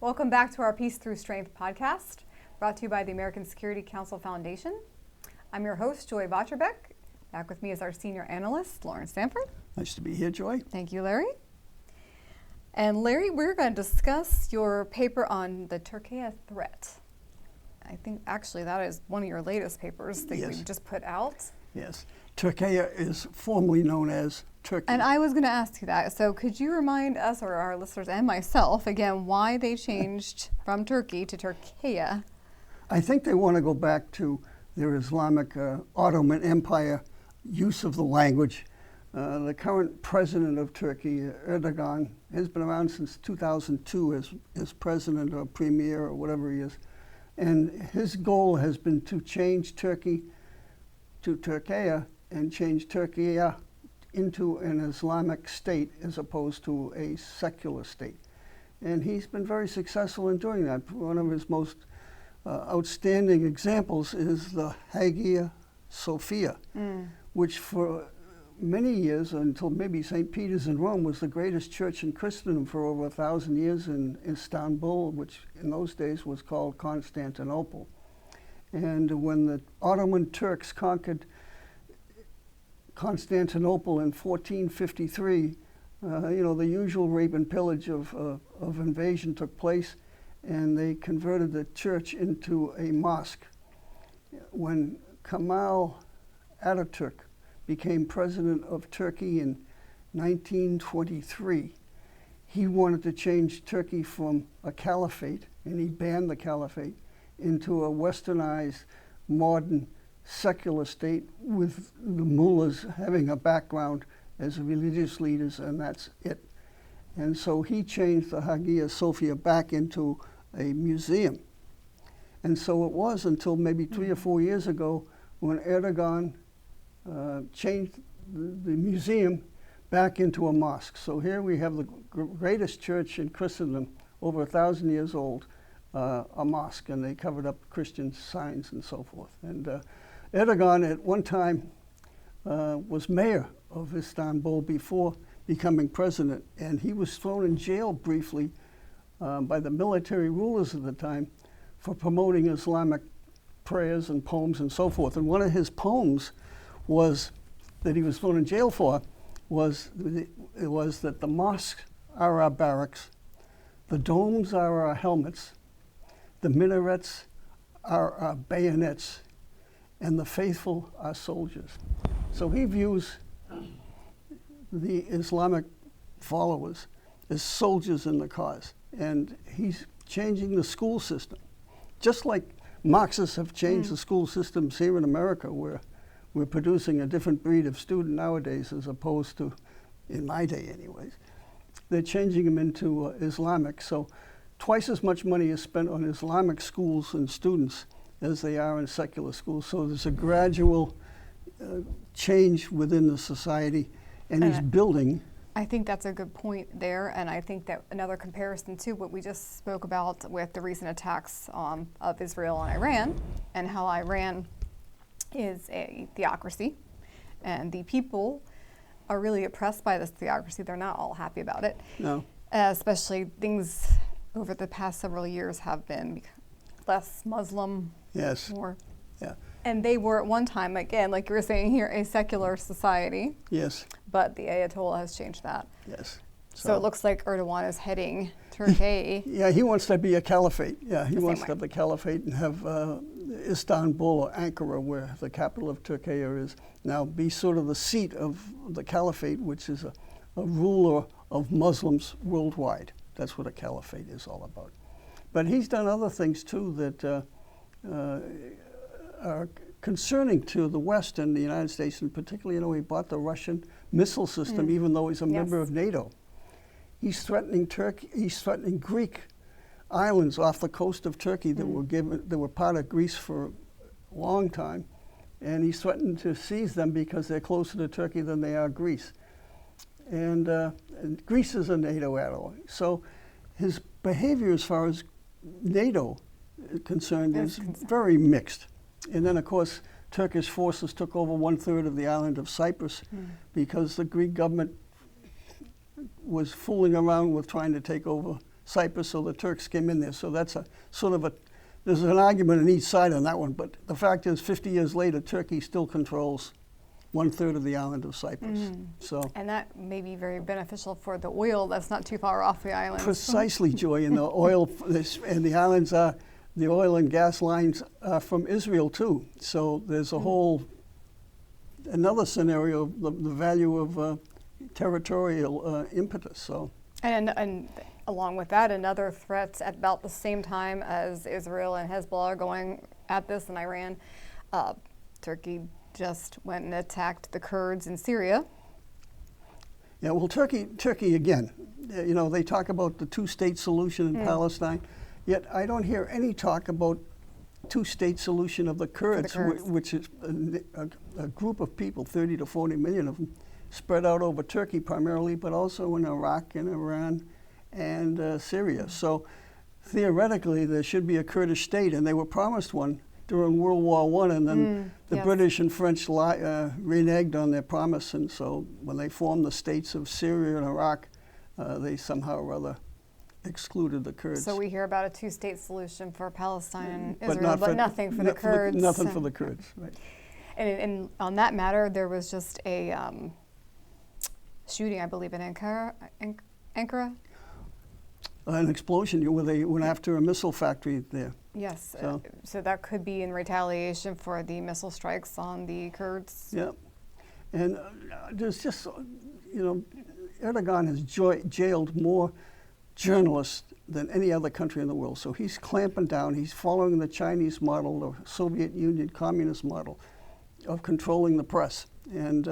Welcome back to our Peace Through Strength podcast, brought to you by the American Security Council Foundation. I'm your host, Joy Votrobek. Back with me is our senior analyst, Laurence Sanford. Nice to be here, Joy. Thank you, Larry. And Larry, we're going to discuss your paper on the Türkiye threat. I think actually that is one of your latest papers that you just put out. Yes. Türkiye is formerly known as Turkey. And I was going to ask you that. So could you remind us, or our listeners and myself, again, why they changed from Turkey to Türkiye? I think they want to go back to their Islamic Ottoman Empire use of the language. The current president of Turkey, Erdogan, has been around since 2002 as president or premier or whatever he is. And his goal has been to change Turkey to Türkiye and change Türkiye into an Islamic state as opposed to a secular state. And he's been very successful in doing that. One of his most outstanding examples is the Hagia Sophia, which for many years, until maybe St. Peter's in Rome, was the greatest church in Christendom for over 1,000 years in Istanbul, which in those days was called Constantinople. And when the Ottoman Turks conquered Constantinople in 1453, the usual rape and pillage of invasion took place, and they converted the church into a mosque. When Kemal Ataturk became president of Turkey in 1923, he wanted to change Turkey from a caliphate, and he banned the caliphate, into a westernized, modern, secular state with the mullahs having a background as religious leaders, and that's it. And so he changed the Hagia Sophia back into a museum. And so it was until maybe 3 or 4 years ago when Erdogan changed the museum back into a mosque. So here we have the greatest church in Christendom, over 1,000 years old, a mosque, and they covered up Christian signs and so forth. And Erdogan at one time was mayor of Istanbul before becoming president, and he was thrown in jail briefly by the military rulers at the time for promoting Islamic prayers and poems and so forth. And one of his poems that he was thrown in jail for was that the mosques are our barracks, the domes are our helmets, the minarets are our bayonets, and the faithful are soldiers. So he views the Islamic followers as soldiers in the cause, and he's changing the school system, just like Marxists have changed the school systems here in America, where we're producing a different breed of student nowadays as opposed to, in my day anyways. They're changing them into Islamic. So twice as much money is spent on Islamic schools and students as they are in secular schools. So there's a gradual change within the society, and he's building. I think that's a good point there, and I think that another comparison to what we just spoke about with the recent attacks of Israel and Iran, and how Iran is a theocracy, and the people are really oppressed by this theocracy. They're not all happy about it. No. Especially things over the past several years have been less Muslim. Yes. More. Yeah. And they were at one time, again, like you were saying here, a secular society. Yes. But the Ayatollah has changed that. Yes. So it looks like Erdogan is heading Turkey. Yeah, he wants to be a caliphate. Yeah, he wants to have the caliphate and have Istanbul or Ankara, where the capital of Turkey is now, be sort of the seat of the caliphate, which is a ruler of Muslims worldwide. That's what a caliphate is all about. But he's done other things too that are concerning to the West and the United States, and particularly, he bought the Russian missile system, even though he's a member of NATO. He's threatening Turkey. He's threatening Greek islands off the coast of Turkey that were part of Greece for a long time, and he's threatened to seize them because they're closer to Turkey than they are Greece. And Greece is a NATO ally. So his behavior as far as NATO is concerned is very mixed. And then, of course, Turkish forces took over 1/3 of the island of Cyprus because the Greek government was fooling around with trying to take over Cyprus, so the Turks came in there. So that's a sort of a, there's an argument on each side on that one, but the fact is 50 years later, Turkey still controls 1/3 of the island of Cyprus. So, And that may be very beneficial for the oil that's not too far off the island. precisely, Joy, and the oil, and the islands are, the oil and gas lines are from Israel too. So there's a whole, another scenario of the value of territorial impetus. So, And along with that, another threat at about the same time as Israel and Hezbollah are going at this in Iran, Turkey just went and attacked the Kurds in Syria. yeah, well, Turkey again, you know, they talk about the two-state solution in Palestine, yet I don't hear any talk about two-state solution of the Kurds, Kurds. which is a group of people, 30 to 40 million of them, spread out over Turkey primarily, but also in Iraq and Iran and Syria. So theoretically, there should be a Kurdish state, and they were promised one during World War I, and then the yes. British and French reneged on their promise, and so when they formed the states of Syria and Iraq, they somehow or other excluded the Kurds. So we hear about a two-state solution for Palestine and But Israel, but nothing for the Kurds. Nothing for the Kurds, right. And on that matter, there was just a shooting, I believe, in Ankara. An explosion where they went after a missile factory there. Yes, So- so that could be in retaliation for the missile strikes on the Kurds. Yeah, and there's just, you know, Erdogan has jailed more journalists than any other country in the world. So he's clamping down. He's following the Chinese model, the Soviet Union communist model of controlling the press. And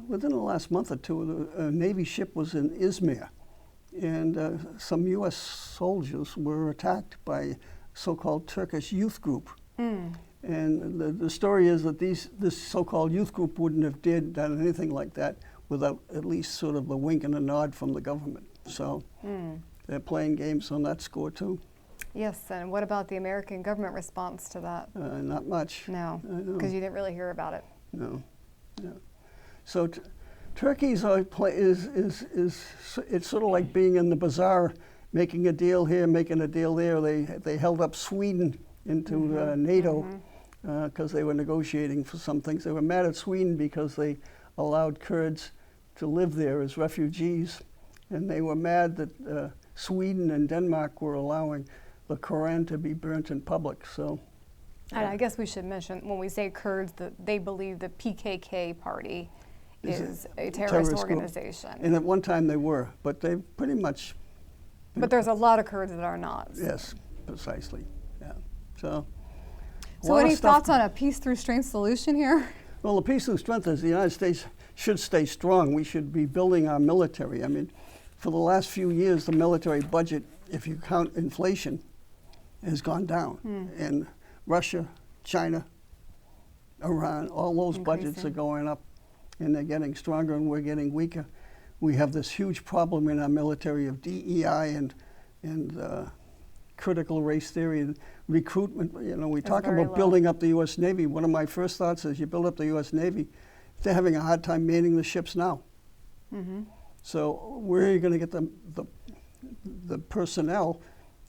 within the last month or two, a Navy ship was in Izmir, and some U.S. soldiers were attacked by so-called Turkish youth group. And the story is that this so-called youth group wouldn't have done anything like that without at least sort of a wink and a nod from the government. So they're playing games on that score too. Yes, and what about the American government response to that? Not much. No, I know. because you didn't really hear about it. No. So Turkey's it's sort of like being in the bazaar, making a deal here, making a deal there. They held up Sweden into NATO because they were negotiating for some things. They were mad at Sweden because they allowed Kurds to live there as refugees, and they were mad that Sweden and Denmark were allowing the Quran to be burnt in public. So, And I guess we should mention, when we say Kurds, that they believe the PKK party is a terrorist group. organization. And at one time they were, but they've pretty much. But there's a lot of Kurds that are not. Yes, precisely. Yeah. So. So any thoughts on a peace through strength solution here? Well, the peace through strength is the United States should stay strong. We should be building our military. I mean, for the last few years, the military budget, if you count inflation, has gone down. And Russia, China, Iran, all those budgets are going up, and they're getting stronger and we're getting weaker. We have this huge problem in our military of DEI and critical race theory and recruitment. You know, we talk about building up the U.S. Navy. One of my first thoughts is you build up the U.S. Navy, they're having a hard time manning the ships now. So where are you going to get the personnel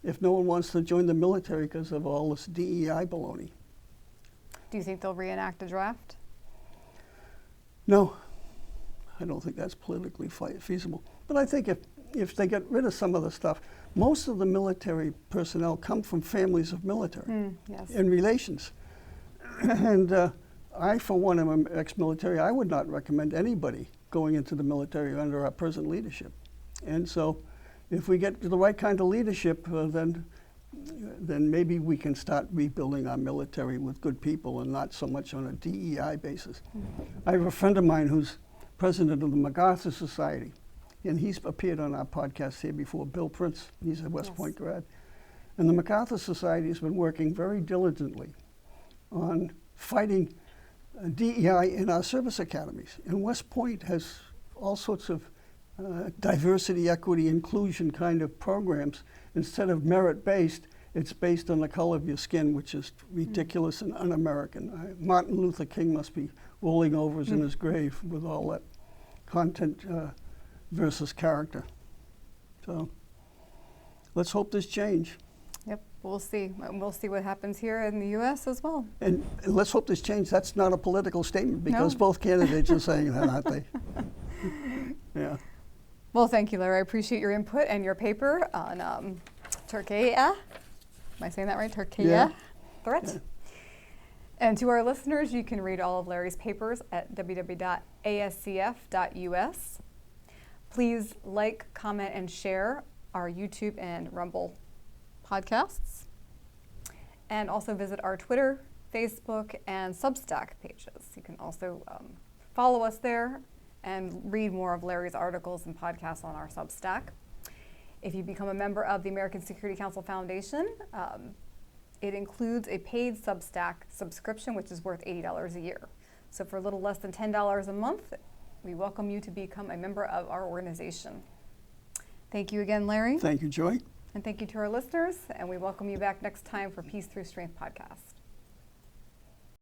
if no one wants to join the military because of all this DEI baloney? Do you think they'll reenact a draft? No, I don't think that's politically feasible. But I think if they get rid of some of the stuff, most of the military personnel come from families of military Yes. and relations. And I, for one, am an ex-military. I would not recommend anybody going into the military under our present leadership. And so if we get the right kind of leadership, then maybe we can start rebuilding our military with good people and not so much on a DEI basis. I have a friend of mine who's president of the MacArthur Society, and he's appeared on our podcast here before, Bill Prince. He's a West Point grad. And the MacArthur Society has been working very diligently on fighting DEI in our service academies. And West Point has all sorts of diversity, equity, inclusion kind of programs. Instead of merit-based, it's based on the color of your skin, which is ridiculous and un-American. Martin Luther King must be rolling over in his grave with all that content versus character. So let's hope this change. Yep, we'll see. And we'll see what happens here in the U.S. as well. And let's hope this change. That's not a political statement because No. both candidates are saying that, aren't they? Yeah. Well, thank you, Larry. I appreciate your input and your paper on Türkiye. Am I saying that right? Türkiye Yeah. threat. Yeah. And to our listeners, you can read all of Larry's papers at www.ascf.us. Please like, comment, and share our YouTube and Rumble podcasts. And also visit our Twitter, Facebook, and Substack pages. You can also follow us there and read more of Larry's articles and podcasts on our Substack. If you become a member of the American Security Council Foundation, it includes a paid Substack subscription, which is worth $80 a year. So for a little less than $10 a month, we welcome you to become a member of our organization. Thank you again, Larry. Thank you, Joy. And thank you to our listeners, and we welcome you back next time for Peace Through Strength podcast.